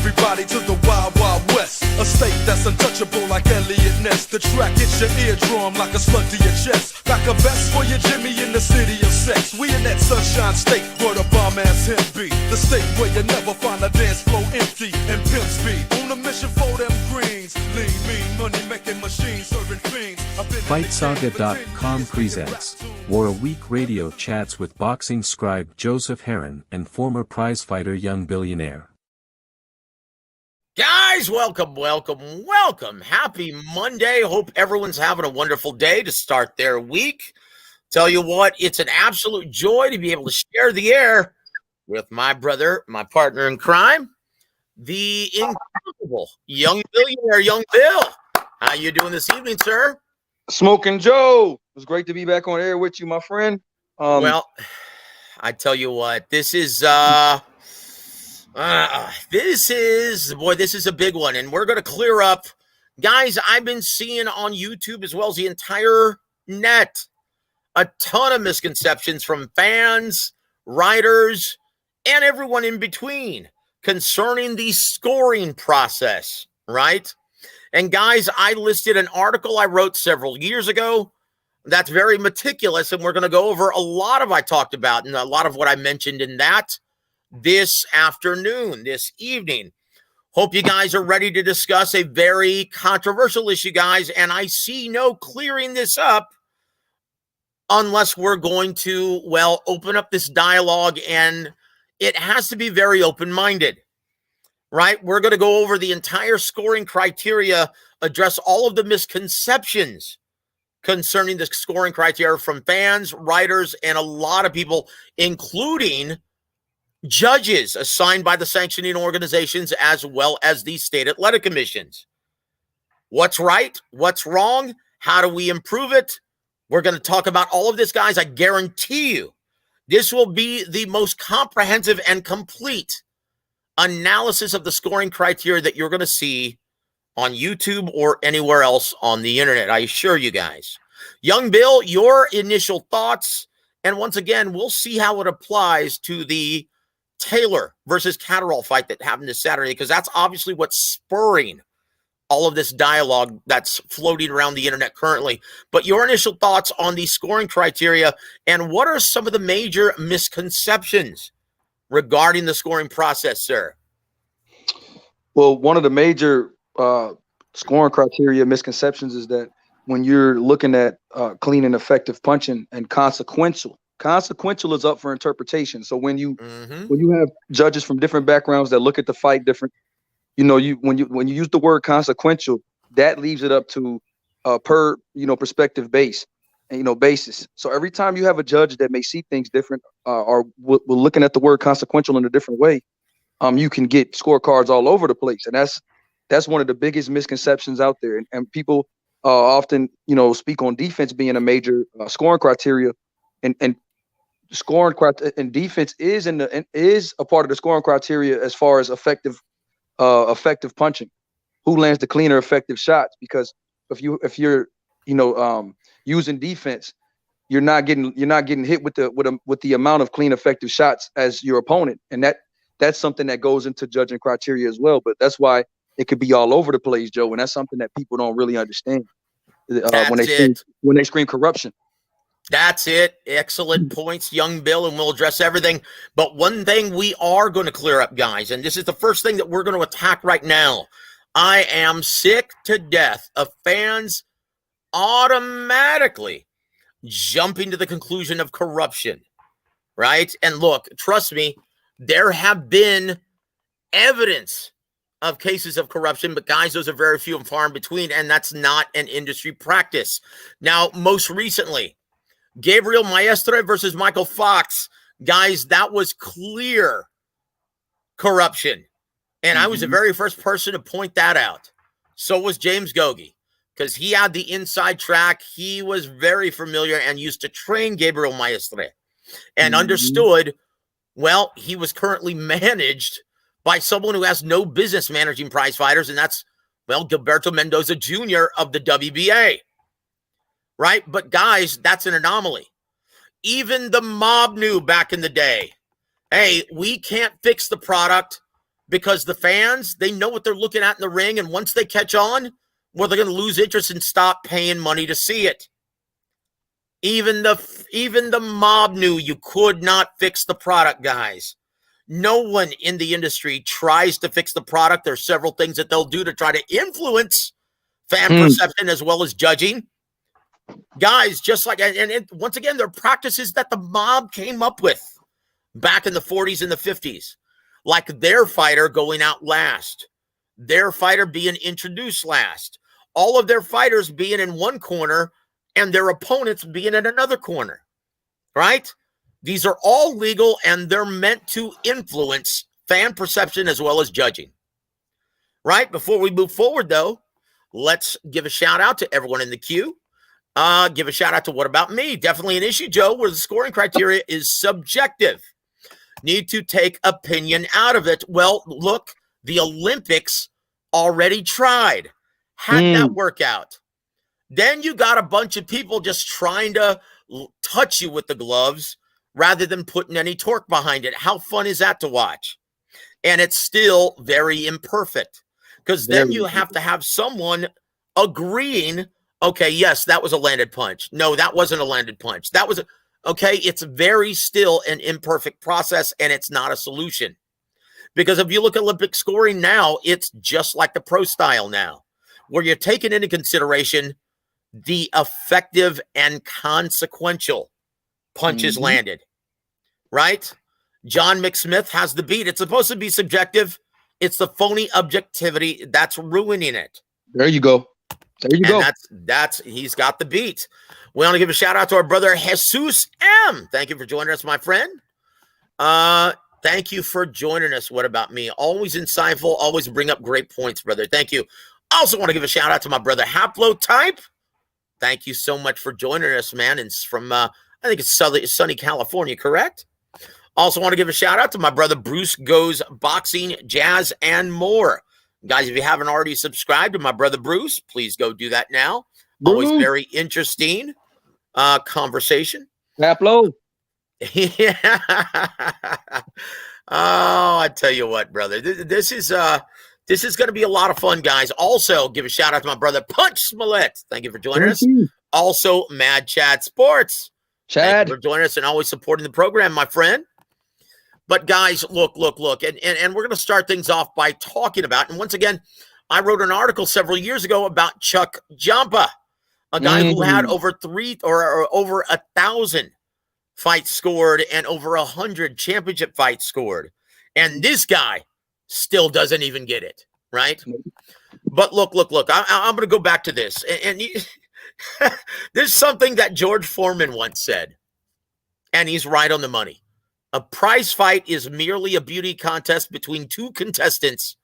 everybody to the Wild Wild West. A state that's untouchable like Elliot Ness. The track hits your eardrum like a slug to your chest. Back a vest for your Jimmy in the city of sex. We in that sunshine state where the bomb ass him be. The state where you never find a dance floor empty and pimp speed. On a mission for them greens. Lean, mean, money making machines serving fiends. FightSaga.com presents WAWR Week Radio Chats with boxing scribe Joseph Heron and former prizefighter Young Billionaire. Guys, welcome. Happy Monday. Hope everyone's having a wonderful day to start their week. Tell you what, it's an absolute joy to be able to share the air with my brother, my partner in crime, the incredible Young Billionaire, Young Bill. How you doing this evening, sir? Smoking Joe. It was great to be back on air with you, my friend. Well, I tell you what, this is this is a big one, and we're going to clear up. Guys, I've been seeing on YouTube as well as the entire net a ton of misconceptions from fans, writers, and everyone in between concerning the scoring process, right? And guys, I listed an article I wrote several years ago that's very meticulous, and we're going to go over a lot of I talked about and a lot of what I mentioned in that this afternoon, this evening. Hope you guys are ready to discuss a very controversial issue, guys, and I see no clearing this up unless we're going to, well, open up this dialogue, and it has to be very open-minded. Right? We're going to go over the entire scoring criteria, address all of the misconceptions concerning the scoring criteria from fans, writers, and a lot of people, including judges assigned by the sanctioning organizations as well as the state athletic commissions. What's right? What's wrong? How do we improve it? We're going to talk about all of this, guys. I guarantee you this will be the most comprehensive and complete analysis of the scoring criteria that you're going to see on YouTube or anywhere else on the internet. I assure you guys. Young Bill, your initial thoughts, and once again, we'll see how it applies to the Taylor versus Caddaro fight that happened this Saturday, because that's obviously what's spurring all of this dialogue that's floating around the internet currently. But your initial thoughts on the scoring criteria, and what are some of the major misconceptions regarding the scoring process, sir? Well, one of the major scoring criteria misconceptions is that when you're looking at clean and effective punching and consequential is up for interpretation. So when you have judges from different backgrounds that look at the fight different, when you use the word consequential, that leaves it up to perspective basis. So every time you have a judge that may see things different or we're looking at the word consequential in a different way, you can get scorecards all over the place. And that's one of the biggest misconceptions out there. And people often, speak on defense being a major scoring criteria, and scoring and defense is a part of the scoring criteria as far as effective punching. Who lands the cleaner effective shots? Because if you're using defense, you're not getting hit with the amount of clean effective shots as your opponent, and that's something that goes into judging criteria as well. But that's why it could be all over the place, Joe, and that's something that people don't really understand when they scream corruption. That's it. Excellent points, Young Bill, and we'll address everything. But one thing we are going to clear up, guys, and this is the first thing that we're going to attack right now. I am sick to death of fans automatically jumping to the conclusion of corruption, right? And look, trust me, there have been evidence of cases of corruption, but guys, those are very few and far in between, and that's not an industry practice. Now, most recently, Gabriel Maestro versus Michael Fox, guys, that was clear corruption. And I was the very first person to point that out. So was James Gogi, because he had the inside track. He was very familiar and used to train Gabriel Maestro and understood, well, he was currently managed by someone who has no business managing prize fighters, and that's, well, Gilberto Mendoza Jr. of the WBA. Right? But guys, that's an anomaly. Even the mob knew back in the day, hey, we can't fix the product because the fans, they know what they're looking at in the ring, and once they catch on, well, they're going to lose interest and stop paying money to see it. Even the mob knew you could not fix the product, guys. No one in the industry tries to fix the product. There's several things that they'll do to try to influence fan perception as well as judging. Guys, just like, and once again, they're practices that the mob came up with back in the 40s and the 50s. Like their fighter going out last, their fighter being introduced last, all of their fighters being in one corner and their opponents being in another corner, right? These are all legal, and they're meant to influence fan perception as well as judging, right? Before we move forward, though, let's give a shout out to everyone in the queue. Give a shout out to What About Me? Definitely an issue, Joe, where the scoring criteria is subjective. Need to take opinion out of it. Well, look, the Olympics already tried. Had that work out. Then you got a bunch of people just trying to touch you with the gloves rather than putting any torque behind it. How fun is that to watch? And it's still very imperfect, because then you have to have someone agreeing, okay, yes, that was a landed punch. No, that wasn't a landed punch. That was okay. It's very still an imperfect process, and it's not a solution. Because if you look at Olympic scoring now, it's just like the pro style now, where you're taking into consideration the effective and consequential punches landed, right? John McSmith has the beat. It's supposed to be subjective. It's the phony objectivity that's ruining it. There you go. There you go. That's he's got the beat. We want to give a shout out to our brother Jesus M. Thank you for joining us, my friend. Thank you for joining us. What About Me? Always insightful. Always bring up great points, brother. Thank you. Also want to give a shout out to my brother Haplotype. Thank you so much for joining us, man. It's from, I think it's sunny California, correct? Also want to give a shout out to my brother Bruce Goes Boxing, Jazz, and More. Guys, if you haven't already subscribed to my brother Bruce, please go do that now. Always very interesting conversation. Haplo. Yeah. Oh, I tell you what, brother. This is going to be a lot of fun, guys. Also, give a shout out to my brother Punch Smollett. Thank you for joining us. Also, Mad Chad Sports. Chad, thank you for joining us and always supporting the program, my friend. But guys, look, and we're going to start things off by talking about, and once again, I wrote an article several years ago about Chuck Giampa, a guy who had over 1,000 fights scored and over 100 championship fights scored. And this guy still doesn't even get it, right? But look, I'm going to go back to this. And there's something that George Foreman once said, and he's right on the money. A prize fight is merely a beauty contest between two contestants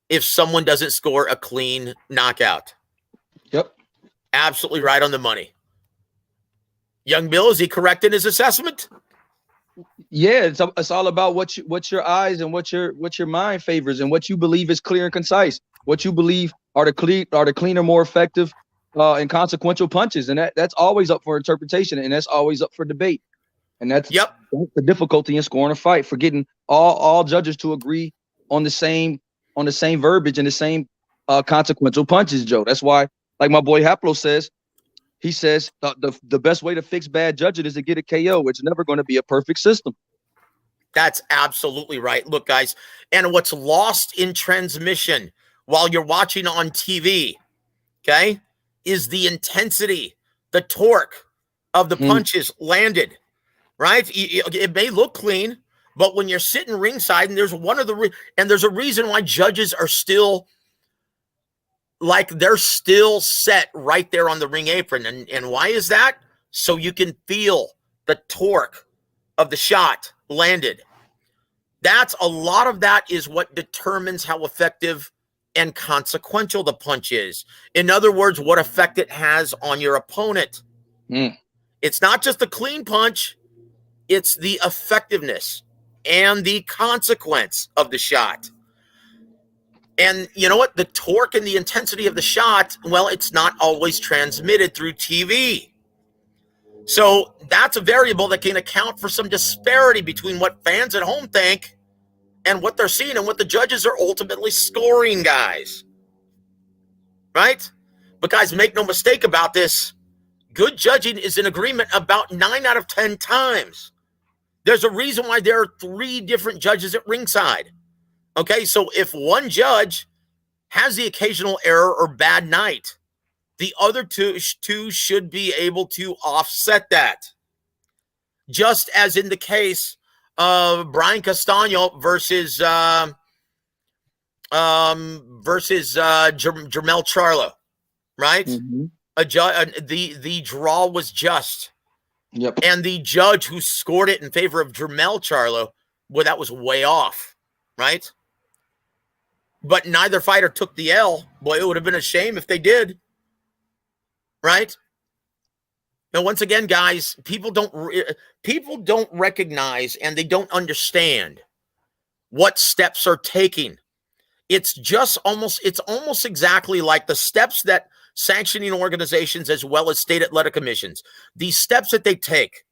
if someone doesn't score a clean knockout. Yep. Absolutely right on the money. Young Bill, is he correct in his assessment? Yeah, it's all about what your eyes and what your mind favors, and what you believe is clear and concise. What you believe are the cleaner, more effective, and consequential punches, and that's always up for interpretation, and that's always up for debate. And that's the difficulty in scoring a fight, for getting all judges to agree on the same verbiage and the same consequential punches, Joe. That's why, like my boy Haplo says, he says the best way to fix bad judging is to get a KO. It's never going to be a perfect system. That's absolutely right. Look, guys, and what's lost in transmission while you're watching on TV, okay, is the intensity, the torque of the punches landed, right? It may look clean, but when you're sitting ringside, and there's there's a reason why judges are still like they're still set right there on the ring apron. And why is that? So you can feel the torque of the shot landed. That's a lot of that is what determines how effective and consequential the punch is. In other words, what effect it has on your opponent. It's not just the clean punch, it's the effectiveness and the consequence of the shot. And you know what? The torque and the intensity of the shot, well, it's not always transmitted through TV. So that's a variable that can account for some disparity between what fans at home think and what they're seeing and what the judges are ultimately scoring, guys. Right? But guys, make no mistake about this. Good judging is in agreement about 9 out of 10 times. There's a reason why there are 3 different judges at ringside. Okay, so if one judge has the occasional error or bad night, the other two should be able to offset that. Just as in the case of Brian Castano versus Jermell Charlo, right? Mm-hmm. The draw was just. Yep. And the judge who scored it in favor of Jermell Charlo, well, that was way off, right? But neither fighter took the L. Boy, it would have been a shame if they did, right? Now, once again, guys, people don't recognize and they don't understand what steps are taking. It's almost exactly like the steps that sanctioning organizations as well as state athletic commissions, these steps that they take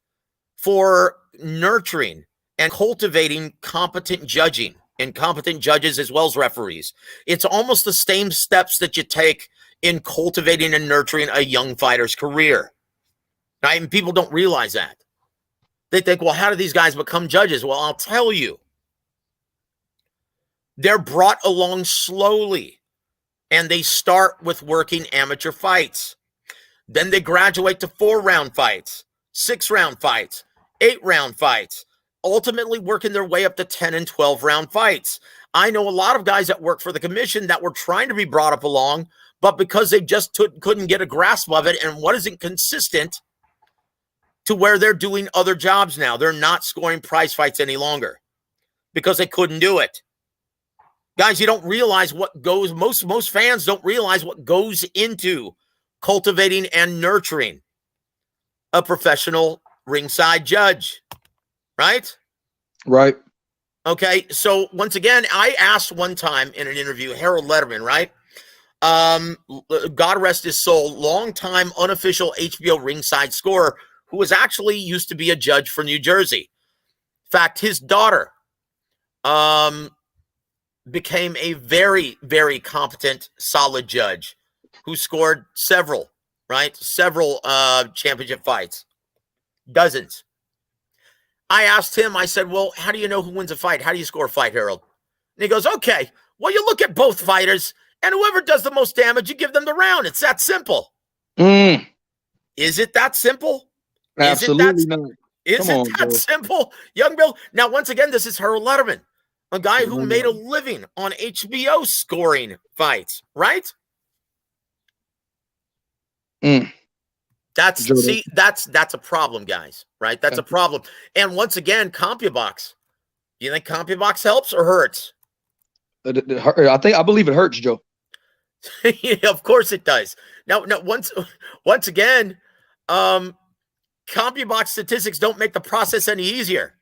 for nurturing and cultivating competent judging and competent judges as well as referees. It's almost the same steps that you take in cultivating and nurturing a young fighter's career. Right? And people don't realize that. They think, well, how do these guys become judges? Well, I'll tell you. They're brought along slowly, and they start with working amateur fights. Then they graduate to 4-round fights, 6-round fights, 8-round fights, ultimately working their way up to 10 and 12-round fights. I know a lot of guys that work for the commission that were trying to be brought up along, but because they just couldn't get a grasp of it and what isn't consistent to where they're doing other jobs now. They're not scoring prize fights any longer because they couldn't do it. Guys, you don't realize what goes, most fans don't realize what goes into cultivating and nurturing a professional ringside judge, right? Right. Okay, so once again, I asked one time in an interview, Harold Letterman, right? God rest his soul, longtime unofficial HBO ringside scorer who was actually used to be a judge for New Jersey. In fact, his daughter became a very, very competent, solid judge who scored several championship fights, dozens. I asked him, I said, well, how do you know who wins a fight? How do you score a fight, Harold? And he goes, okay, well, you look at both fighters, and whoever does the most damage, you give them the round. It's that simple. Is it that simple? Absolutely not. Is it that simple? Young Bill. Now, once again, this is Harold Letterman, a guy who made a living on HBO scoring fights, right? That's a problem, guys, right? That's a problem. And once again, CompuBox. Do you think CompuBox helps or hurts? I believe it hurts, Joe. Of course it does. Now, once again, CompuBox statistics don't make the process any easier.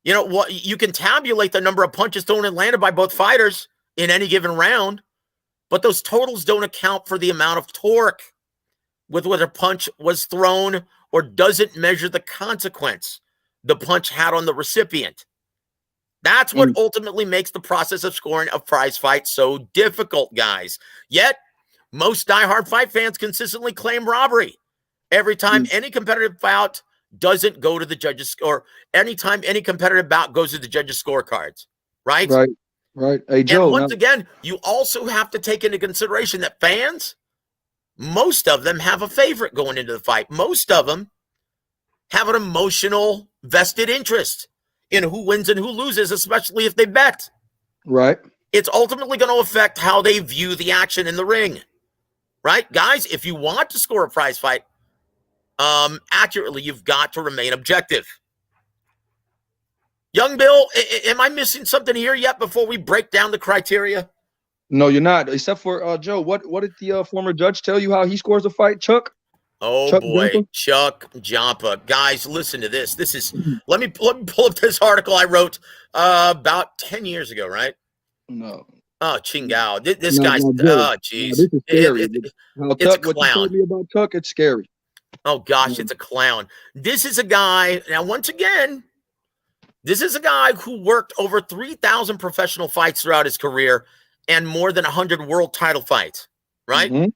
You know what? You can tabulate the number of punches thrown and landed by both fighters in any given round, but those totals don't account for the amount of torque with whether a punch was thrown or doesn't measure the consequence the punch had on the recipient. That's what ultimately makes the process of scoring a prize fight so difficult, guys. Yet, most diehard fight fans consistently claim robbery every time any competitive bout doesn't go to the judges, or anytime any competitive bout goes to the judges' scorecards, right? Right. Hey, Joe. And once again, you also have to take into consideration that fans, most of them have a favorite going into the fight. Most of them have an emotional vested interest in who wins and who loses, especially if they bet. Right. It's ultimately going to affect how they view the action in the ring. Right? Guys, if you want to score a prize fight accurately, you've got to remain objective. Young Bill, am I missing something here yet before we break down the criteria? No, you're not. Except for Joe. What did the former judge tell you how he scores a fight, Chuck? Oh, Chuck boy, Jumper? Chuck Jumper. Guys, listen to this. This is let me pull up this article I wrote about 10 years ago, right? No. Oh, Chingao. This guy's geez. This is scary. It's a clown. What you told me about Chuck, it's scary. Oh gosh, it's a clown. This is a guy. Now, once again, This is a guy who worked over 3,000 professional fights throughout his career and more than 100 world title fights, right? Mm-hmm.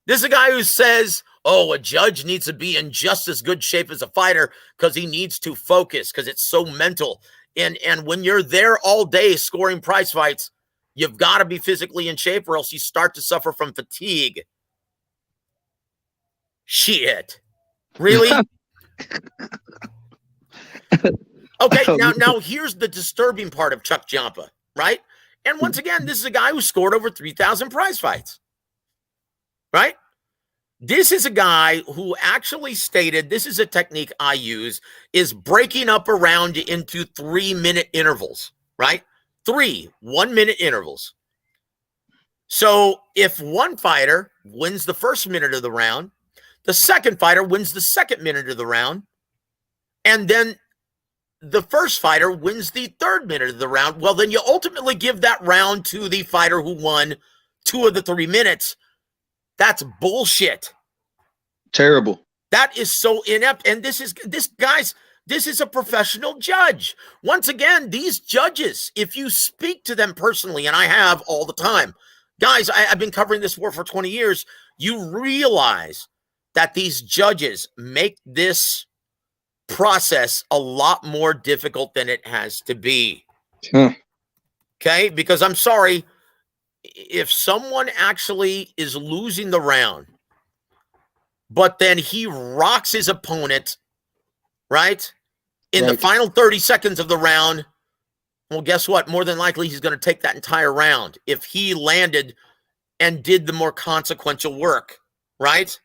This is a guy who says, oh, a judge needs to be in just as good shape as a fighter because he needs to focus because it's so mental. And when you're there all day scoring prize fights, you've got to be physically in shape or else you start to suffer from fatigue. Shit. Really? Okay, now here's the disturbing part of Chuck Giampa, right? And once again, this is a guy who scored over 3,000 prize fights, right? This is a guy who actually stated, this is a technique I use, is breaking up a round into 3-minute intervals, right? 3 1-minute intervals. So if one fighter wins the first minute of the round, the second fighter wins the second minute of the round, and then the first fighter wins the third minute of the round, well, then you ultimately give that round to the fighter who won 2 of the 3 minutes. That's bullshit. Terrible. That is so inept. And this is a professional judge. Once again, these judges, if you speak to them personally, and I have all the time, guys, I've been covering this sport for 20 years, you realize that these judges make this process a lot more difficult than it has to be. Okay? Because I'm sorry, if someone actually is losing the round, but then he rocks his opponent, right, in the final 30 seconds of the round, well, guess what? More than likely, he's going to take that entire round if he landed and did the more consequential work, right?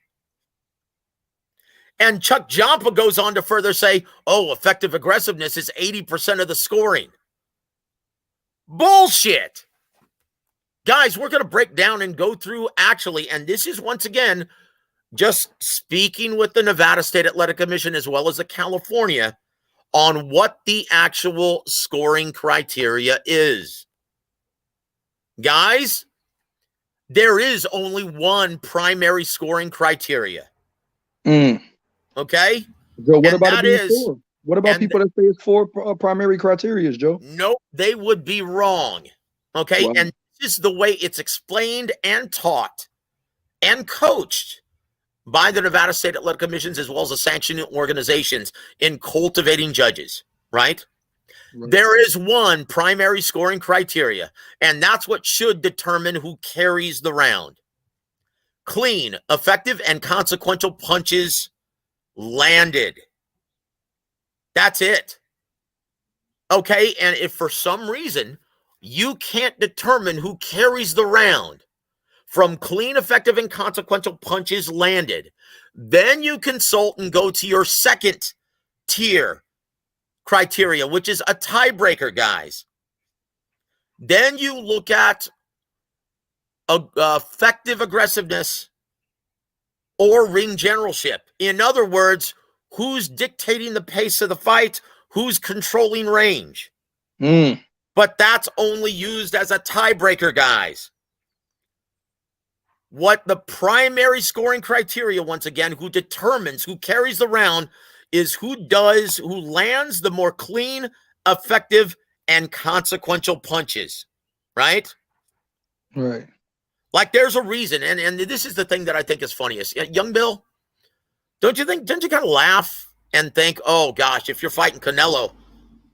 And Chuck Giampa goes on to further say, oh, effective aggressiveness is 80% of the scoring. Bullshit. Guys, we're going to break down and go through actually, and this is once again, just speaking with the Nevada State Athletic Commission as well as the California on what the actual scoring criteria is. Guys, there is only one primary scoring criteria. Okay? Joe, what about four? What about people that say it's 4 primary criteria, Joe? Nope, they would be wrong. Okay? Wow. And this is the way it's explained and taught and coached by the Nevada State Athletic Commissions as well as the sanctioning organizations in cultivating judges, right? There is one primary scoring criteria, and that's what should determine who carries the round. Clean, effective, and consequential punches landed. That's it. Okay, and if for some reason you can't determine who carries the round from clean, effective, and consequential punches landed, then you consult and go to your second tier criteria, which is a tiebreaker, guys. Then you look at effective aggressiveness or ring generalship. In other words, who's dictating the pace of the fight, who's controlling range. But that's only used as a tiebreaker, guys. What the primary scoring criteria, once again, who determines who carries the round is who lands the more clean, effective, and consequential punches, right? Right. Like there's a reason, and this is the thing that I think is funniest. Young Bill, don't you kind of laugh and think, oh gosh, if you're fighting Canelo,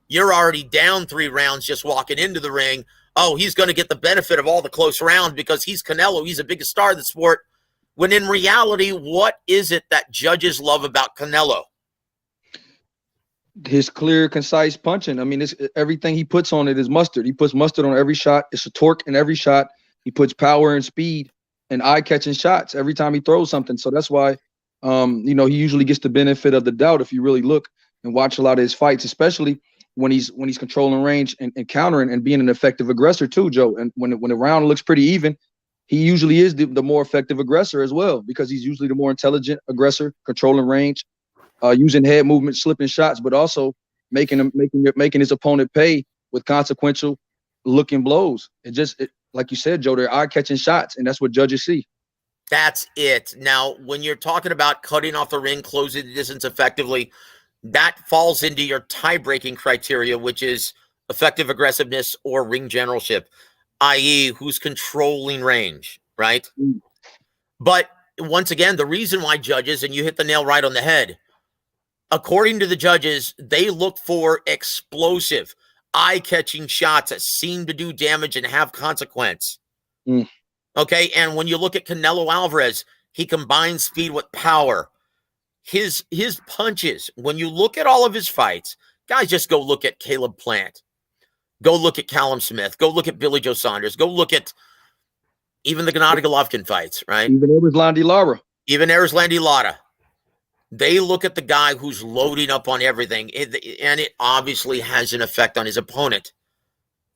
you're already down 3 rounds just walking into the ring. Oh, he's going to get the benefit of all the close rounds because he's Canelo. He's the biggest star of the sport. When in reality, what is it that judges love about Canelo? His clear, concise punching. I mean, everything he puts on it is mustard. He puts mustard on every shot. It's a torque in every shot. He puts power and speed and eye-catching shots every time he throws something. So that's why, he usually gets the benefit of the doubt if you really look and watch a lot of his fights, especially when he's controlling range and countering and being an effective aggressor too, Joe. And when the round looks pretty even, he usually is the more effective aggressor as well because he's usually the more intelligent aggressor, controlling range, using head movement, slipping shots, but also making his opponent pay with consequential looking blows. Like you said, Joe, they're eye-catching shots, and that's what judges see. That's it. Now, when you're talking about cutting off the ring, closing the distance effectively, that falls into your tie-breaking criteria, which is effective aggressiveness or ring generalship, i.e. who's controlling range, right? But once again, the reason why judges, and you hit the nail right on the head, according to the judges, they look for explosive, eye-catching shots that seem to do damage and have consequence. Okay, and when you look at Canelo Alvarez, he combines speed with power. His punches, when you look at all of his fights, guys, just go look at Caleb Plant. Go look at Callum Smith. Go look at Billy Joe Saunders. Go look at even the Gennady Golovkin fights, right? Even Erislandy Lara. Even Erislandy Lara. They look at the guy who's loading up on everything, and it obviously has an effect on his opponent,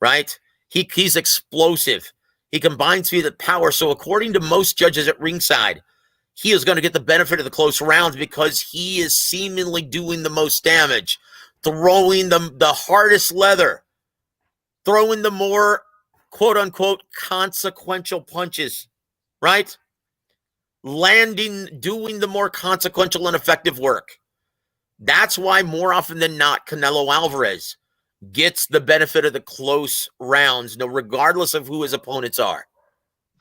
right? He's explosive. He combines speed with power. So according to most judges at ringside, he is going to get the benefit of the close rounds because he is seemingly doing the most damage, throwing the hardest leather, throwing the more quote-unquote consequential punches, right? Doing the more consequential and effective work. That's why more often than not, Canelo Alvarez gets the benefit of the close rounds, regardless of who his opponents are,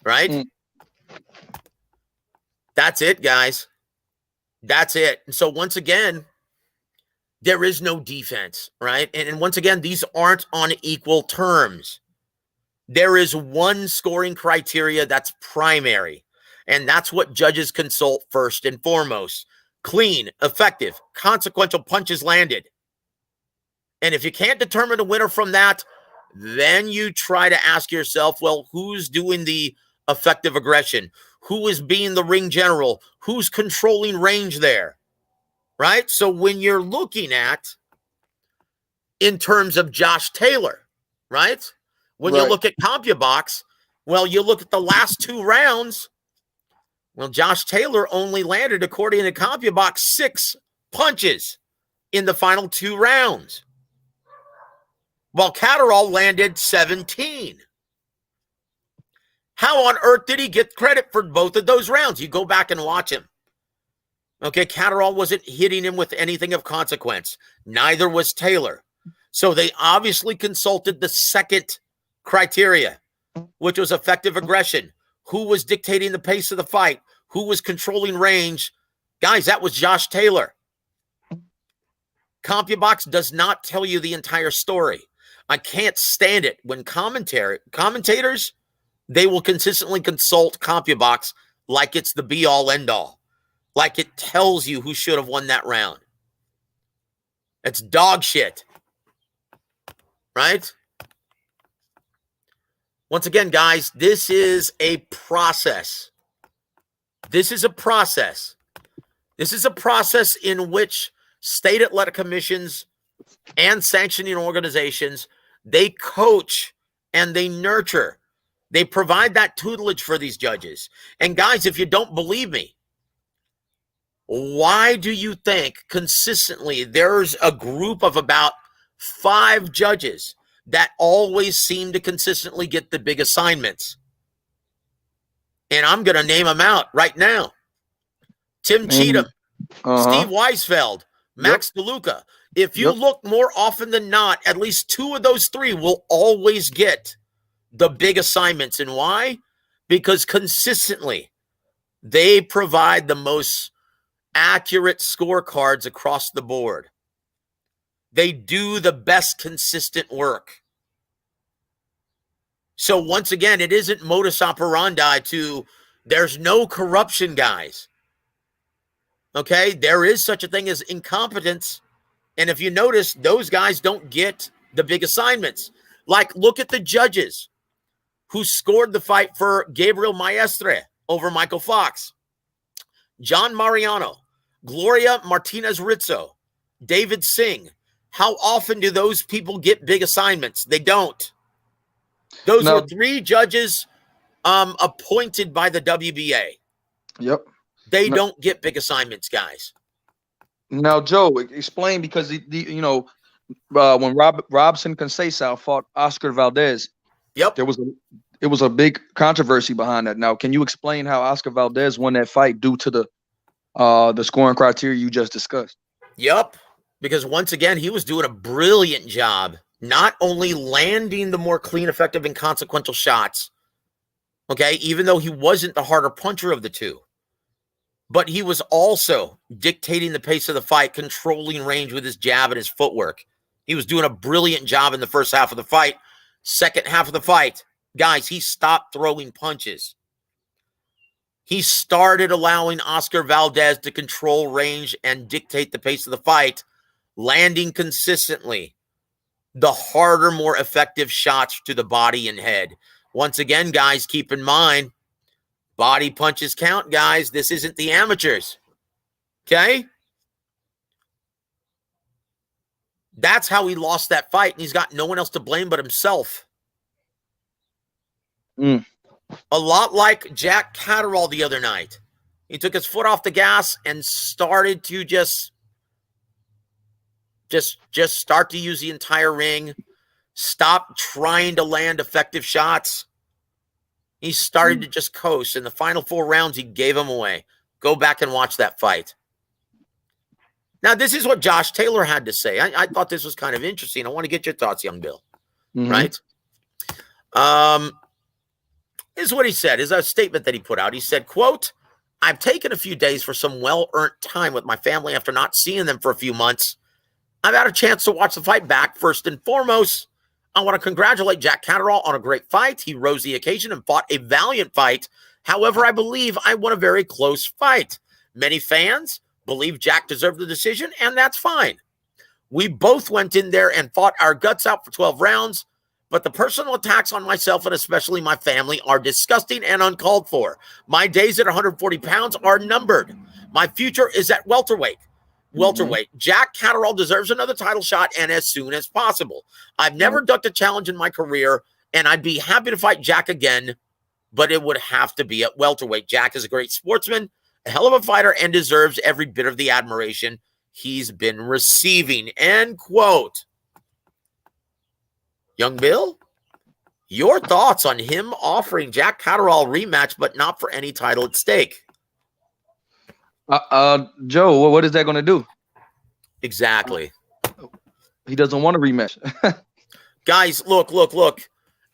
right? That's it, guys. That's it. And so once again, there is no defense, right? And once again, these aren't on equal terms. There is one scoring criteria that's primary, and that's what judges consult first and foremost. Clean, effective, consequential punches landed. And if you can't determine a winner from that, then you try to ask yourself, well, who's doing the effective aggression? Who is being the ring general? Who's controlling range there? Right? So when you're looking at, in terms of Josh Taylor, right? When you look at CompuBox, well, you look at the last 2 rounds. Well, Josh Taylor only landed, according to CompuBox, 6 punches in the final 2 rounds, while Caddaro landed 17. How on earth did he get credit for both of those rounds? You go back and watch him. Okay, Caddaro wasn't hitting him with anything of consequence. Neither was Taylor. So they obviously consulted the second criteria, which was effective aggression. Who was dictating the pace of the fight? Who was controlling range? Guys, that was Josh Taylor. CompuBox does not tell you the entire story. I can't stand it when commentators, they will consistently consult CompuBox like it's the be-all, end-all, like it tells you who should have won that round. It's dog shit, right? Once again, guys, this is a process. This is a process. This is a process in which state athletic commissions and sanctioning organizations, they coach and they nurture. They provide that tutelage for these judges. And guys, if you don't believe me, why do you think consistently there's a group of about 5 judges that always seem to consistently get the big assignments? And I'm going to name them out right now. Tim Cheatham, Steve Weisfeld, Max DeLuca. If you look more often than not, at least 2 of those 3 will always get the big assignments. And why? Because consistently, they provide the most accurate scorecards across the board. They do the best consistent work. So once again, it isn't modus operandi there's no corruption, guys. Okay? There is such a thing as incompetence. And if you notice, those guys don't get the big assignments. Like, look at the judges who scored the fight for Gabriel Maestro over Michael Fox. John Mariano, Gloria Martinez-Rizzo, David Singh. How often do those people get big assignments? They don't. Those were 3 judges appointed by the WBA. Yep. They don't get big assignments, guys. Now, Joe, explain, because when Robson Conceição fought Oscar Valdez, it was a big controversy behind that. Now, can you explain how Oscar Valdez won that fight due to the scoring criteria you just discussed? Yep. because once again, he was doing a brilliant job, not only landing the more clean, effective, and consequential shots, okay, even though he wasn't the harder puncher of the two, but he was also dictating the pace of the fight, controlling range with his jab and his footwork. He was doing a brilliant job in the first half of the fight. Second half of the fight, guys, he stopped throwing punches. He started allowing Oscar Valdez to control range and dictate the pace of the fight, landing consistently the harder, more effective shots to the body and head. Once again, guys, keep in mind, body punches count, guys. This isn't the amateurs. Okay? That's how he lost that fight, and he's got no one else to blame but himself. A lot like Jack Caddaro the other night. He took his foot off the gas and started to just start to use the entire ring. Stop trying to land effective shots. He started to just coast. In the final 4 rounds, he gave him away. Go back and watch that fight. Now, this is what Josh Taylor had to say. I thought this was kind of interesting. I want to get your thoughts, young Bill. Right? This is what he said. Is a statement that he put out. He said, quote, "I've taken a few days for some well-earned time with my family after not seeing them for a few months. I've had a chance to watch the fight back. First and foremost, I want to congratulate Jack Caddaro on a great fight. He rose the occasion and fought a valiant fight. However, I believe I won a very close fight. Many fans believe Jack deserved the decision, and that's fine. We both went in there and fought our guts out for 12 rounds, but the personal attacks on myself and especially my family are disgusting and uncalled for. My days at 140 pounds are numbered. My future is at welterweight. Jack Caddaro deserves another title shot, and as soon as possible. I've never ducked a challenge in my career, and I'd be happy to fight Jack again, but it would have to be at welterweight. Jack is a great sportsman, a hell of a fighter, and deserves every bit of the admiration he's been receiving." End quote. Young Bill, your thoughts on him offering Jack Caddaro a rematch, but not for any title at stake? Joe, what is that going to do? Exactly. He doesn't want a rematch. Guys, look.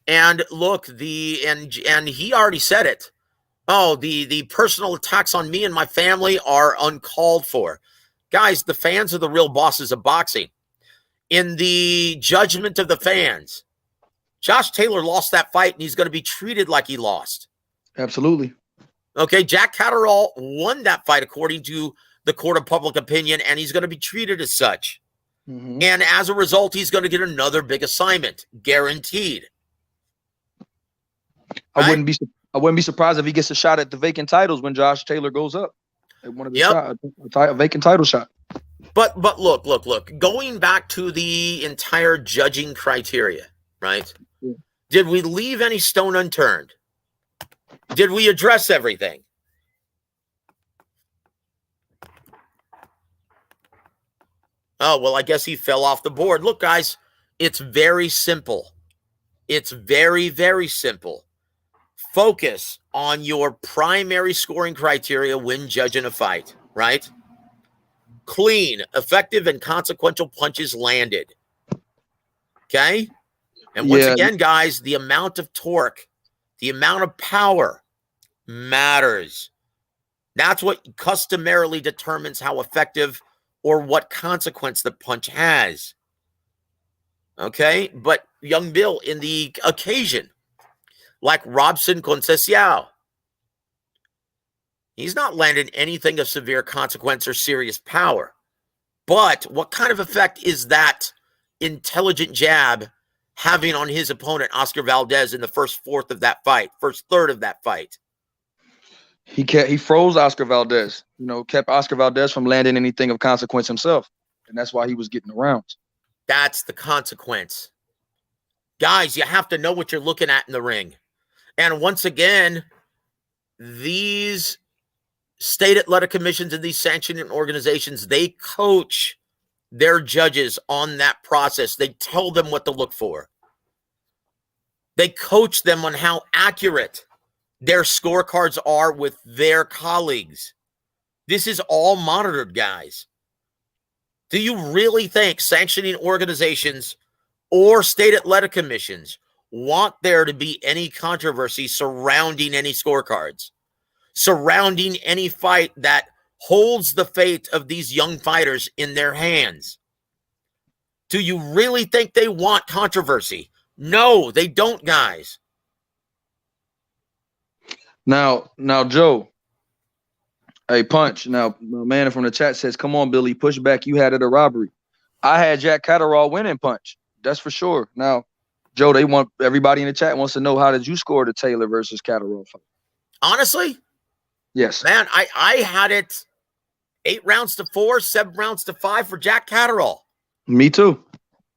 And look, and he already said it. Oh, the personal attacks on me and my family are uncalled for. Guys, the fans are the real bosses of boxing. In the judgment of the fans, Josh Taylor lost that fight, and he's going to be treated like he lost. Absolutely. Okay, Jack Caddaro won that fight according to the court of public opinion, and he's going to be treated as such. And as a result, he's going to get another big assignment, guaranteed. Right? I wouldn't be surprised if he gets a shot at the vacant titles when Josh Taylor goes up. One of the a vacant title shot. But look. Going back to the entire judging criteria, right? Did we leave any stone unturned? Did we address everything? Oh, well, I guess he fell off the board. Look, guys, it's very simple. It's very, very simple. Focus on your primary scoring criteria when judging a fight, right? Clean, effective, and consequential punches landed. Okay? And once again, guys, the amount of torque, the amount of power matters. That's what customarily determines how effective or what consequence the punch has. Okay? But young Bill, in the occasion, like Robson Conceição, he's not landed anything of severe consequence or serious power. But what kind of effect is that intelligent jab having on his opponent, Oscar Valdez, in the first third of that fight? He froze Oscar Valdez, kept Oscar Valdez from landing anything of consequence himself. And that's why he was getting the rounds. That's the consequence. Guys, you have to know what you're looking at in the ring. And once again, these state athletic commissions and these sanctioning organizations, they coach their judges on that process. They tell them what to look for. They coach them on how accurate their scorecards are with their colleagues. This is all monitored, guys. Do you really think sanctioning organizations or state athletic commissions want there to be any controversy surrounding any scorecards, surrounding any fight that holds the fate of these young fighters in their hands? Do you really think they want controversy? No, they don't, guys. Now, Joe, hey, Punch. Now, man from the chat says, come on, Billy, push back. You had it a robbery. I had Jack Caddaro winning, Punch. That's for sure. Now, Joe, everybody in the chat wants to know, how did you score the Taylor versus Caddaro fight? Honestly? Yes. Man, I had it 8 rounds to 4, 7 rounds to 5 for Jack Caddaro. Me too.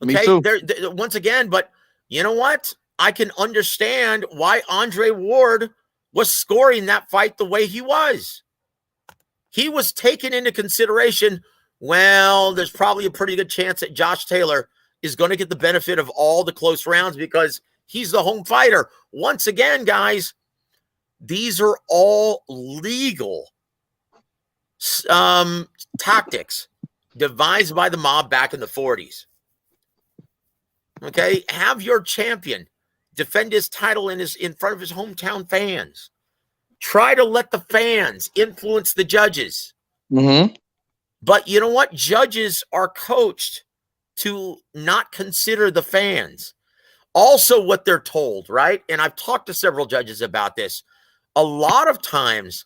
Okay? Me too. Once again, but you know what? I can understand why Andre Ward was scoring that fight the way he was. He was taken into consideration, well, there's probably a pretty good chance that Josh Taylor is going to get the benefit of all the close rounds because he's the home fighter. Once again, guys, these are all legal tactics devised by the mob back in the 40s. Okay, have your champion defend his title in front of his hometown fans. Try to let the fans influence the judges. Mm-hmm. But you know what? Judges are coached to not consider the fans. Also, what they're told, right? And I've talked to several judges about this. A lot of times,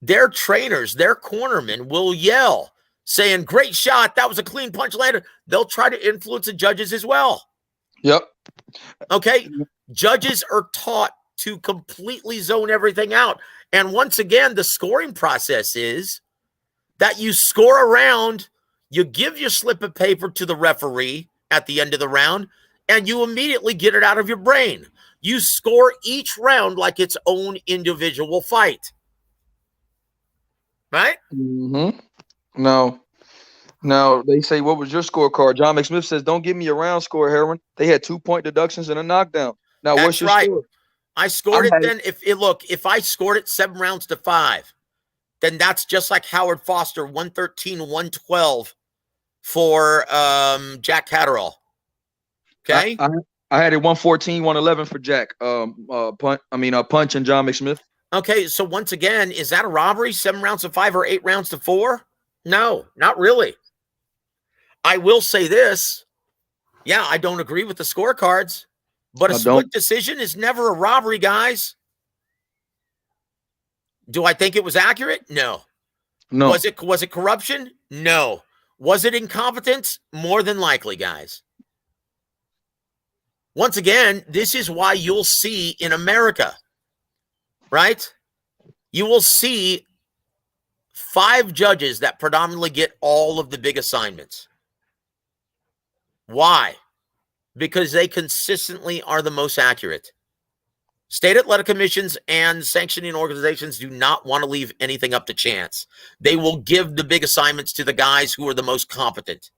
their trainers, their cornermen will yell, saying, great shot, that was a clean punch landed. They'll try to influence the judges as well. Yep. Okay? Judges are taught to completely zone everything out. And once again, the scoring process is that you score a round, you give your slip of paper to the referee at the end of the round, and you immediately get it out of your brain. You score each round like its own individual fight. Right? Mm-hmm. Now, they say, what was your scorecard? John McSmith says, don't give me a round score, Heroin. They had 2-point deductions and a knockdown. Now, That's what's your right. score? I scored it then. If I scored it 7 rounds to 5, then that's just like Howard Foster, 113-112 for Jack Caddaro. Okay? I had it 114-111 for Jack. Punch and John McSmith. Okay, so once again, is that a robbery? 7 rounds to 5 or 8 rounds to 4? No, not really. I will say this. Yeah, I don't agree with the scorecards, but a split decision is never a robbery, guys. Do I think it was accurate? No. Was it corruption? No. Was it incompetence? More than likely, guys. Once again, this is why you'll see in America, right? You will see 5 judges that predominantly get all of the big assignments. Why? Because they consistently are the most accurate. State athletic commissions and sanctioning organizations do not want to leave anything up to chance. They will give the big assignments to the guys who are the most competent.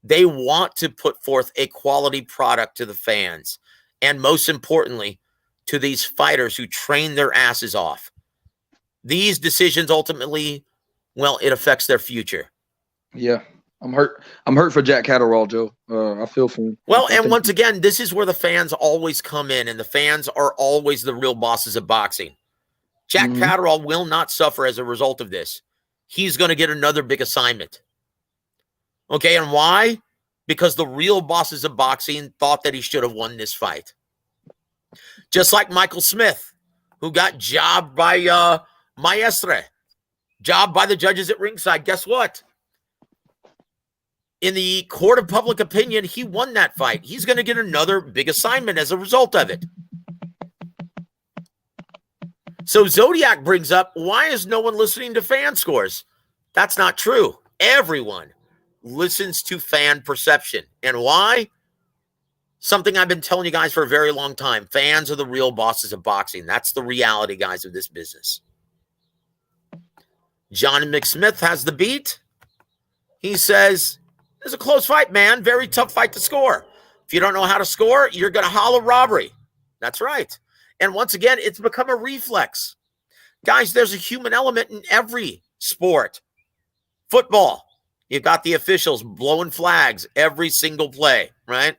They want to put forth a quality product to the fans. And most importantly, to these fighters who train their asses off. These decisions ultimately, well, it affects their future. Yeah. I'm hurt for Jack Caddaro, Joe. I feel for him. Well, and once again, this is where the fans always come in, and the fans are always the real bosses of boxing. Jack Caddaro will not suffer as a result of this. He's going to get another big assignment. Okay, and why? Because the real bosses of boxing thought that he should have won this fight. Just like Michael Smith, who got jobbed by Maestro, jobbed by the judges at ringside. Guess what? In the court of public opinion, he won that fight. He's going to get another big assignment as a result of it. So Zodiac brings up, why is no one listening to fan scores? That's not true. Everyone listens to fan perception. And why? Something I've been telling you guys for a very long time. Fans are the real bosses of boxing. That's the reality, guys, of this business. John McSmith has the beat. He says, it's a close fight, man. Very tough fight to score. If you don't know how to score, you're going to holler robbery. That's right. And once again, it's become a reflex. Guys, there's a human element in every sport. Football, You've got the officials blowing flags every single play, right?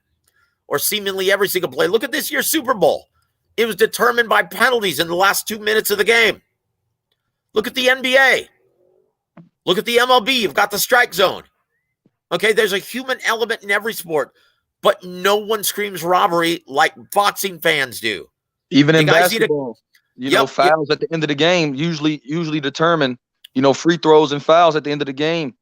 Or seemingly every single play. Look at this year's Super Bowl. It was determined by penalties in the last 2 minutes of the game. Look at the NBA. Look at the MLB. You've got the strike zone. Okay, there's a human element in every sport, but no one screams robbery like boxing fans do. Even in basketball, fouls at the end of the game usually determine, free throws and fouls at the end of the game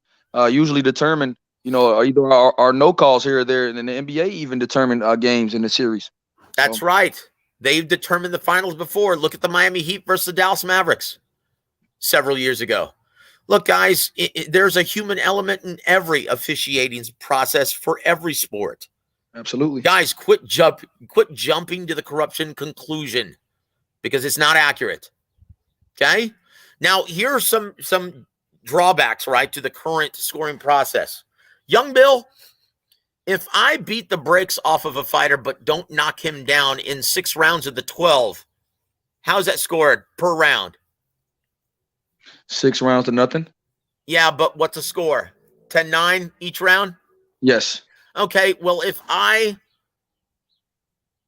usually determine, either our no calls here or there. And the NBA even determine games in the series. That's right. They've determined the finals before. Look at the Miami Heat versus the Dallas Mavericks several years ago. Look, guys, there's a human element in every officiating process for every sport. Absolutely. Guys, quit jumping to the corruption conclusion because it's not accurate. Okay? Now, here are some drawbacks, right, to the current scoring process. Young Bill, if I beat the brakes off of a fighter but don't knock him down in 6 rounds of the 12, how's that scored per round? 6 rounds to nothing? Yeah, but what's the score? 10-9 each round? Yes. Okay, well, if I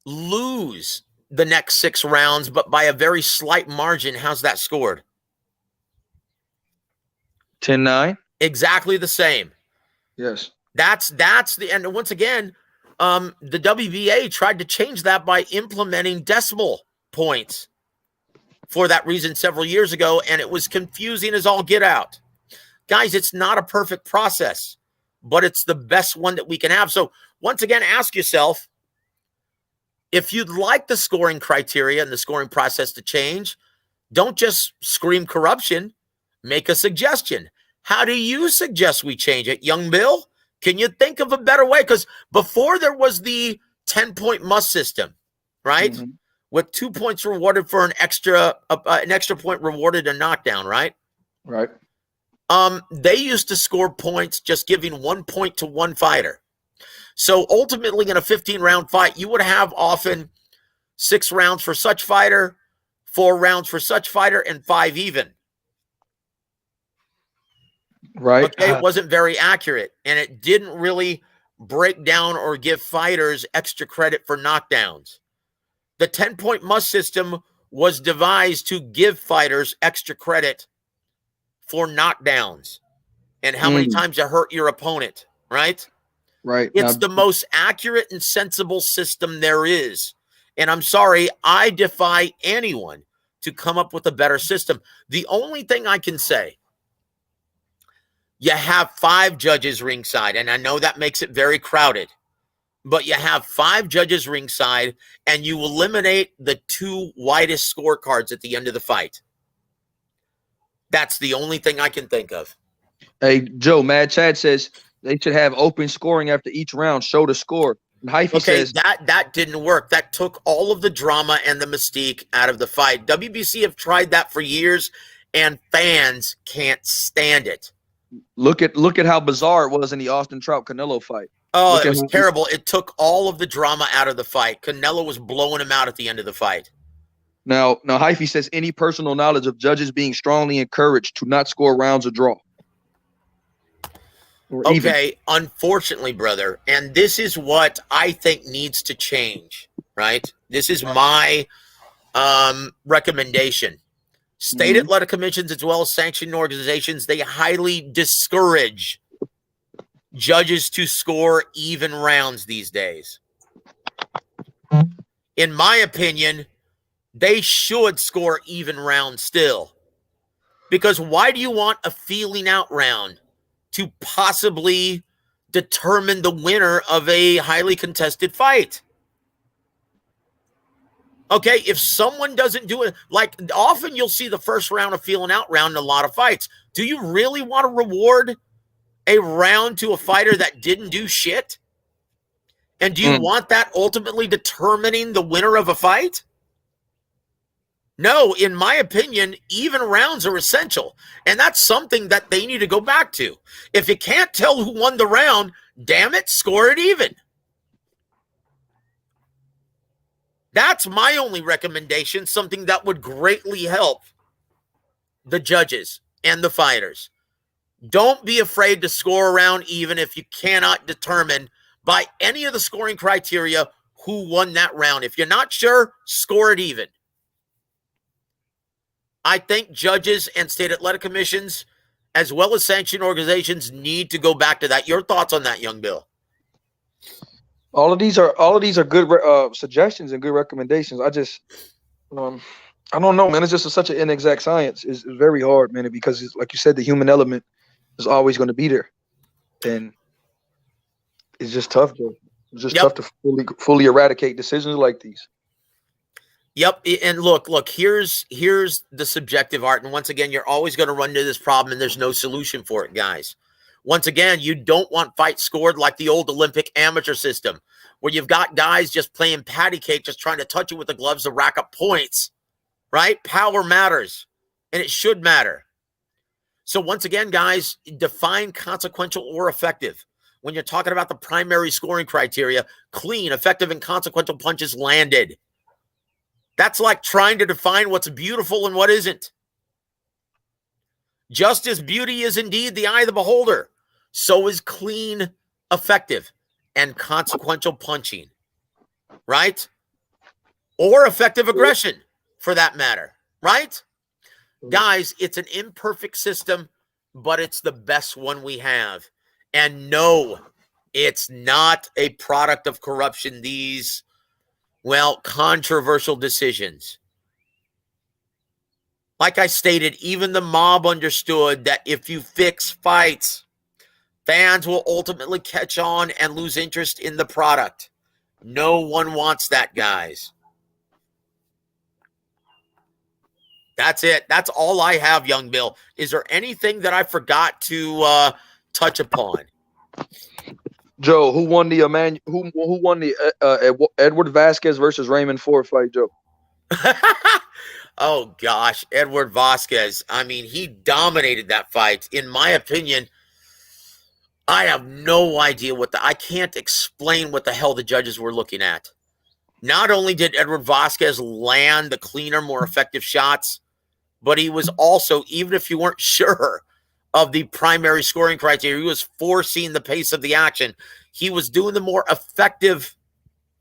lose the next 6 rounds, but by a very slight margin, how's that scored? 10-9? Exactly the same. Yes. That's the, and once again, the WBA tried to change that by implementing decimal points for that reason several years ago, and it was confusing as all get out. Guys, it's not a perfect process, but it's the best one that we can have. So once again, ask yourself, if you'd like the scoring criteria and the scoring process to change, don't just scream corruption, make a suggestion. How do you suggest we change it? Young Bill, can you think of a better way? Because before there was the 10-point must system, right? Mm-hmm. With 2 points rewarded for an extra point rewarded a knockdown, right? Right. They used to score points just giving 1 point to one fighter. So ultimately in a 15-round fight, you would have often 6 rounds for such fighter, 4 rounds for such fighter, and 5 even. Right. Okay, it wasn't very accurate, and it didn't really break down or give fighters extra credit for knockdowns. The 10-point must system was devised to give fighters extra credit for knockdowns and how many times you hurt your opponent, right? Right. It's the most accurate and sensible system there is. And I'm sorry, I defy anyone to come up with a better system. The only thing I can say, you have 5 judges ringside, and I know that makes it very crowded, but you have 5 judges ringside, and you eliminate the 2 widest scorecards at the end of the fight. That's the only thing I can think of. Hey, Joe, Mad Chad says they should have open scoring after each round, show the score. And Hyphy says that didn't work. That took all of the drama and the mystique out of the fight. WBC have tried that for years, and fans can't stand it. Look at how bizarre it was in the Austin Trout Canelo fight. Oh, it was terrible. It took all of the drama out of the fight. Canelo was blowing him out at the end of the fight. Now Hyphy says any personal knowledge of judges being strongly encouraged to not score rounds or draw. Okay, unfortunately, brother, and this is what I think needs to change, right? This is my recommendation. State athletic commissions as well as sanctioned organizations, they highly discourage judges to score even rounds these days. In my opinion, they should score even rounds still. Because why do you want a feeling out round to possibly determine the winner of a highly contested fight? Okay, if someone doesn't do it, like often you'll see the first round of feeling out round in a lot of fights. Do you really want to reward a round to a fighter that didn't do shit? And do you want that ultimately determining the winner of a fight? No, in my opinion, even rounds are essential. And that's something that they need to go back to. If you can't tell who won the round, damn it, score it even. That's my only recommendation, something that would greatly help the judges and the fighters. Don't be afraid to score around even if you cannot determine by any of the scoring criteria who won that round. If you're not sure, score it even. I think judges and state athletic commissions, as well as sanctioned organizations, need to go back to that. Your thoughts on that, young Bill? All of these are good suggestions and good recommendations. I just, I don't know, man. It's just such an inexact science. It's very hard, man, because it's, like you said, the human element is always going to be there, and it's just tough, Joe. It's just tough to fully eradicate decisions like these. Yep, and look. Here's the subjective art, and once again, you're always going to run into this problem, and there's no solution for it, guys. Once again, you don't want fights scored like the old Olympic amateur system, where you've got guys just playing patty cake, just trying to touch it with the gloves to rack up points, right? Power matters, and it should matter. So once again, guys, define consequential or effective. When you're talking about the primary scoring criteria, clean, effective, and consequential punches landed. That's like trying to define what's beautiful and what isn't. Just as beauty is indeed the eye of the beholder, so is clean, effective, and consequential punching, right? Or effective aggression, for that matter, right? Guys, it's an imperfect system, but it's the best one we have. And no, it's not a product of corruption, these, well, controversial decisions. Like I stated, even the mob understood that if you fix fights, fans will ultimately catch on and lose interest in the product. No one wants that, guys. That's it. That's all I have, young Bill. Is there anything that I forgot to touch upon? Joe, who won the Edward Vasquez versus Raymond Ford fight, Joe? Oh, gosh. Edward Vasquez. I mean, he dominated that fight. In my opinion, I have no idea I can't explain what the hell the judges were looking at. Not only did Edward Vasquez land the cleaner, more effective shots, but he was also, even if you weren't sure of the primary scoring criteria, he was forcing the pace of the action. He was doing the more effective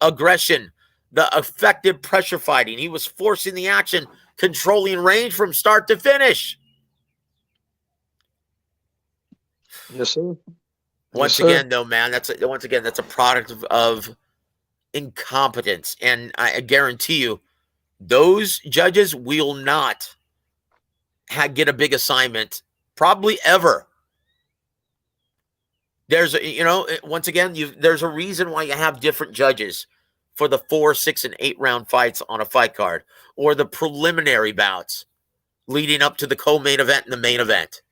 aggression, the effective pressure fighting. He was forcing the action, controlling range from start to finish. Yes, sir. Once again, though, man, that's a product of incompetence. And I guarantee you, those judges will not get a big assignment, probably ever. There's, once again, there's a reason why you have different judges for the 4, 6, and 8 round fights on a fight card, or the preliminary bouts leading up to the co-main event and the main event.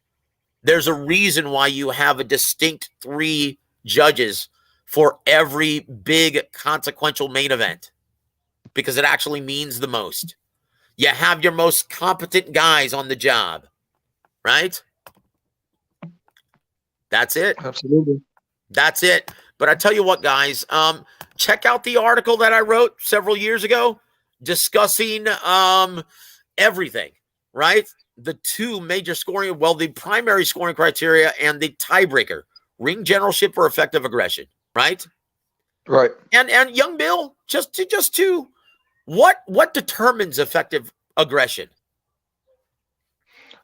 There's a reason why you have a distinct 3 judges for every big consequential main event, because it actually means the most. You have your most competent guys on the job, right? That's it. Absolutely. That's it. But I tell you what, guys, check out the article that I wrote several years ago discussing everything, right? The 2 major scoring, the primary scoring criteria and the tiebreaker, ring generalship or effective aggression, right? Right. And young Bill, just to what determines effective aggression?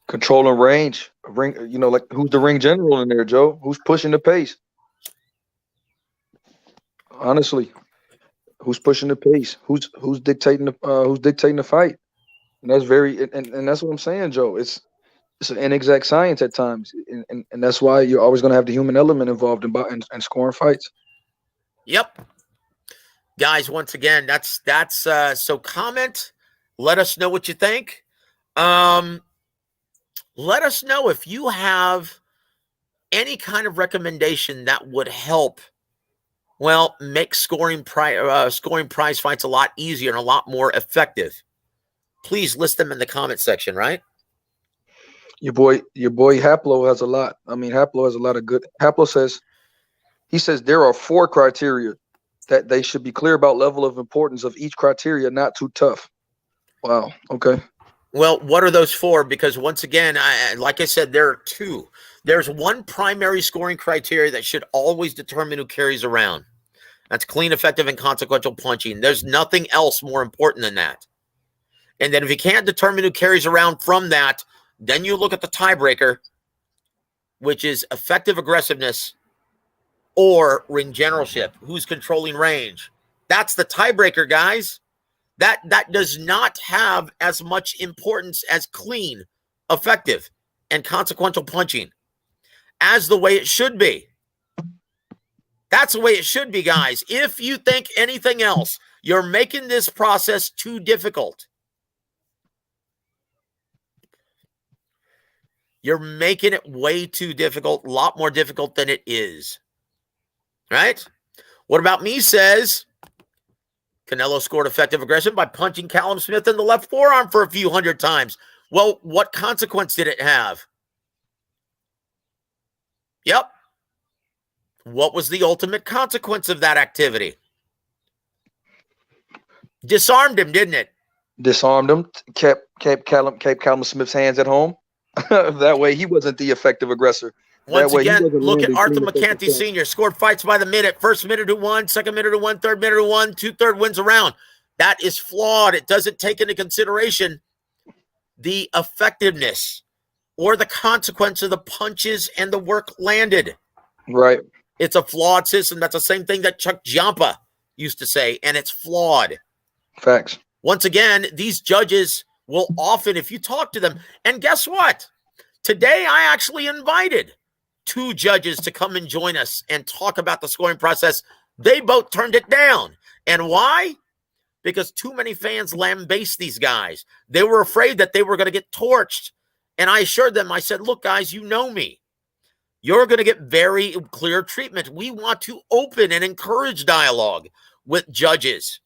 Control and range. Ring, like who's the ring general in there, Joe? Who's pushing the pace? Honestly, who's pushing the pace? Who's dictating the fight? And that's and that's what I'm saying, Joe. It's an inexact science at times, and that's why you're always going to have the human element involved in scoring fights. Yep, guys. Once again, that's so. Comment. Let us know what you think. Let us know if you have any kind of recommendation that would help. Well, make scoring prize fights a lot easier and a lot more effective. Please list them in the comment section, right? Your boy Haplo has a lot. I mean, Haplo has a lot of good. Haplo says there are 4 criteria that they should be clear about level of importance of each criteria, not too tough. Wow. Okay. Well, what are those 4? Because once again, like I said, there are 2. There's one primary scoring criteria that should always determine who carries around. That's clean, effective, and consequential punching. There's nothing else more important than that. And then if you can't determine who carries around from that, then you look at the tiebreaker, which is effective aggressiveness or ring generalship. Who's controlling range? That's the tiebreaker, guys. That does not have as much importance as clean, effective, and consequential punching as the way it should be. That's the way it should be, guys. If you think anything else, you're making this process too difficult. You're making it way too difficult, a lot more difficult than it is. Right? What About Me says Canelo scored effective aggression by punching Callum Smith in the left forearm for a few hundred times. Well, what consequence did it have? Yep. What was the ultimate consequence of that activity? Disarmed him, didn't it? Disarmed him, kept Callum Smith's hands at home. That way he wasn't the effective aggressor. Once again, look at Arthur McCanty Sr. Scored fights by the minute. First minute to one, second minute to one, third minute to one, 2/3 wins a round. That is flawed. It doesn't take into consideration the effectiveness or the consequence of the punches and the work landed. Right. It's a flawed system. That's the same thing that Chuck Giampa used to say, and it's flawed. Facts. Once again, these judges will often, if you talk to them, and guess what? Today, I actually invited 2 judges to come and join us and talk about the scoring process. They both turned it down. And why? Because too many fans lambaste these guys. They were afraid that they were going to get torched. And I assured them, I said, look, guys, you know me. You're going to get very clear treatment. We want to open and encourage dialogue with judges,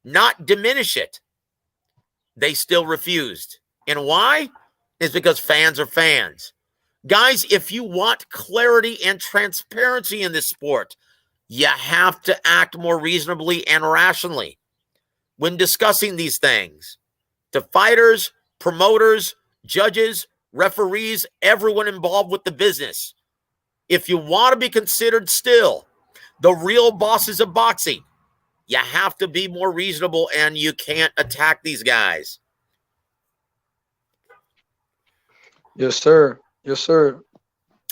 not diminish it. They still refused. And why? It's because fans are fans. Guys, if you want clarity and transparency in this sport, you have to act more reasonably and rationally when discussing these things. To fighters, promoters, judges, referees, everyone involved with the business. If you want to be considered still the real bosses of boxing, you have to be more reasonable and you can't attack these guys. Yes, sir. Yes, sir.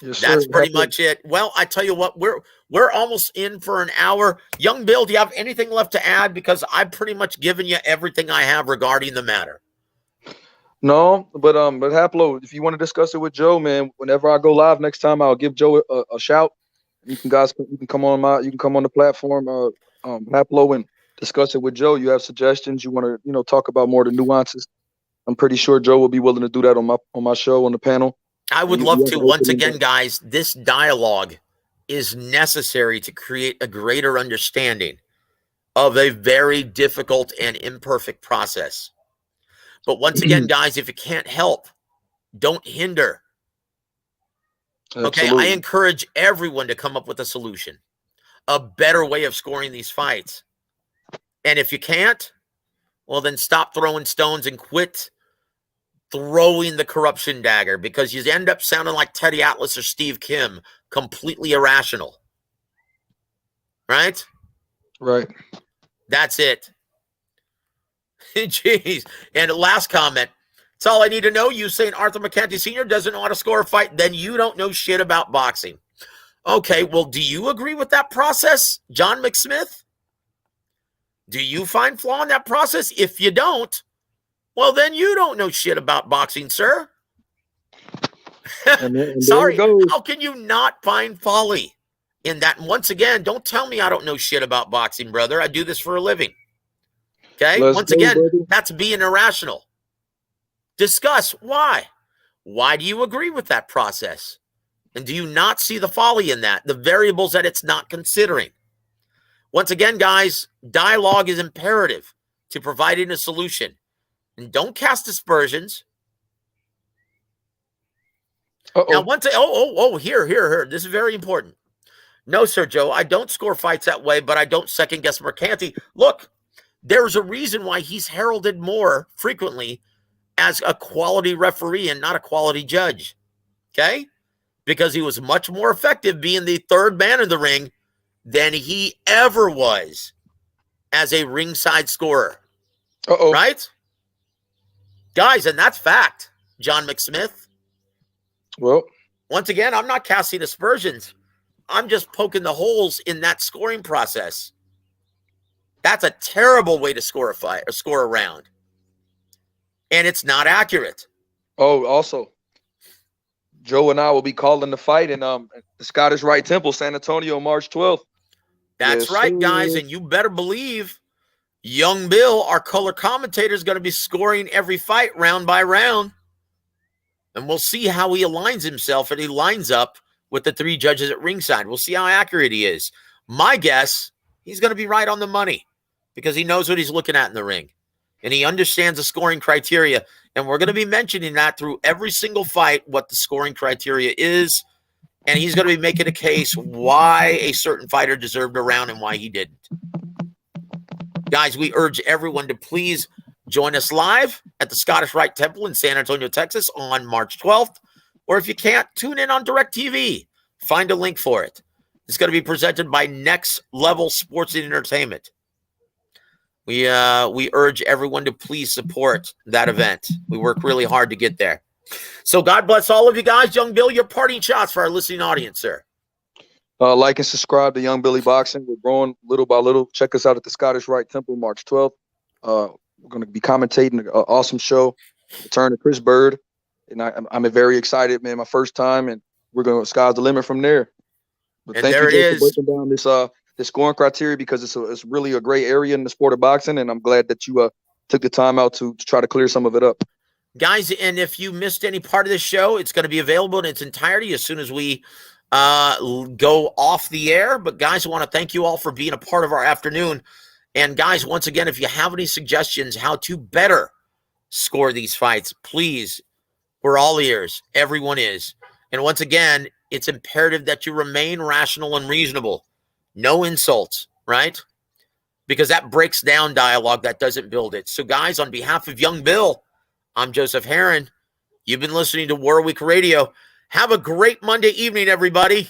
Yes, sir. That's pretty much it. Well, I tell you what, we're almost in for an hour. Young Bill, do you have anything left to add? Because I've pretty much given you everything I have regarding the matter. No, but Haplo, if you want to discuss it with Joe, man, whenever I go live next time, I'll give Joe a shout. You can come on the platform, Haplo, and discuss it with Joe. You have suggestions, you want to, talk about more of the nuances. I'm pretty sure Joe will be willing to do that on my show, on the panel. I would love to. Once again, guys, this dialogue is necessary to create a greater understanding of a very difficult and imperfect process. But once again, guys, if you can't help, don't hinder. Okay, I encourage everyone to come up with a solution, a better way of scoring these fights. And if you can't, well, then stop throwing stones and quit throwing the corruption dagger, because you end up sounding like Teddy Atlas or Steve Kim, completely irrational. Right? Right. That's it. Jeez. And last comment. That's all I need to know. You saying Arthur McCanty Sr. doesn't know how to score a fight, then you don't know shit about boxing. Okay, well, do you agree with that process, John McSmith? Do you find flaw in that process? If you don't, well, then you don't know shit about boxing, sir. And Sorry, how can you not find folly in that? And once again, don't tell me I don't know shit about boxing, brother. I do this for a living. Okay? Once again, that's being irrational. Discuss why. Why do you agree with that process? And do you not see the folly in that? The variables that it's not considering. Once again, guys, dialogue is imperative to providing a solution. And don't cast aspersions. Now, here. This is very important. No, sir, Joe, I don't score fights that way, but I don't second guess McCanty. Look, there's a reason why he's heralded more frequently as a quality referee and not a quality judge. Okay? because he was much more effective being the third man in the ring than he ever was as a ringside scorer. Right? Guys, and that's fact, John McSmith. Well, once again, I'm not casting aspersions. I'm just poking the holes in that scoring process. That's a terrible way to score a fight or score a round. And it's not accurate. Oh, also, Joe and I will be calling the fight in the Scottish Rite Temple, San Antonio, March 12th. That's right, guys. And you better believe Young Bill, our color commentator, is going to be scoring every fight round by round. And we'll see how he aligns himself and he lines up with the three judges at ringside. We'll see how accurate he is. My guess, he's going to be right on the money because he knows what he's looking at in the ring. And he understands the scoring criteria. And we're going to be mentioning that through every single fight, what the scoring criteria is. And he's going to be making a case why a certain fighter deserved a round and why he didn't. Guys, we urge everyone to please join us live at the Scottish Rite Temple in San Antonio, Texas on March 12th. Or if you can't, tune in on DirecTV. Find a link for it. It's going to be presented by Next Level Sports and Entertainment. We urge everyone to please support that event. We work really hard to get there. So God bless all of you guys. Young Bill, your parting shots for our listening audience, sir. Like and subscribe to Young Billy Boxing. We're growing little by little. Check us out at the Scottish Rite Temple March 12th. We're going to be commentating an awesome show. Return to Chris Bird. And I'm very excited, man. My first time, and we're going to sky's the limit from there. But and thank there you it is. for breaking down this scoring criteria because it's really a gray area in the sport of boxing, and I'm glad that you took the time out to try to clear some of it up. Guys, and if you missed any part of this show, it's going to be available in its entirety as soon as we go off the air. But guys, I want to thank you all for being a part of our afternoon. And guys, once again, if you have any suggestions how to better score these fights, please, we're all ears. Everyone is. And once again, it's imperative that you remain rational and reasonable. No insults, right? Because that breaks down dialogue. That doesn't build it. So guys, on behalf of Young Bill, I'm Joseph Herron. You've been listening to WAWR Week Radio. Have a great Monday evening, everybody.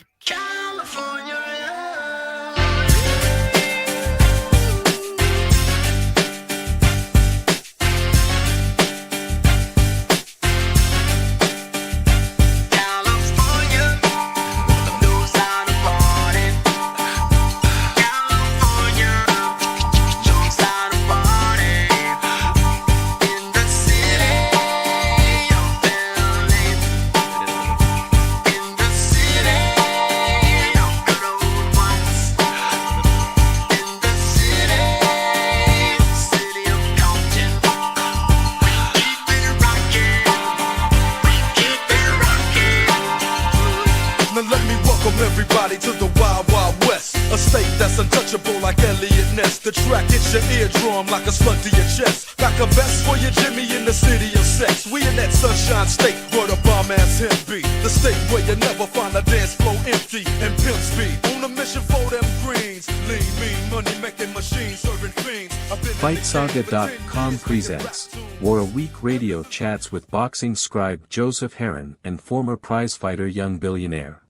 Everybody to the Wild Wild West, a state that's untouchable like Elliot Ness. The track hits your eardrum like a slug to your chest. Got a vest for your Jimmy in the city of sex. We in that sunshine state where the bomb ass him be. The state where you never find a dance floor empty and pimp speed. On a mission for them greens. Lean, mean, money making machines serving fiends. FightSaga.com presents WAWR Week Radio Chats with boxing scribe Joseph Herron and former prizefighter Young Billionaire.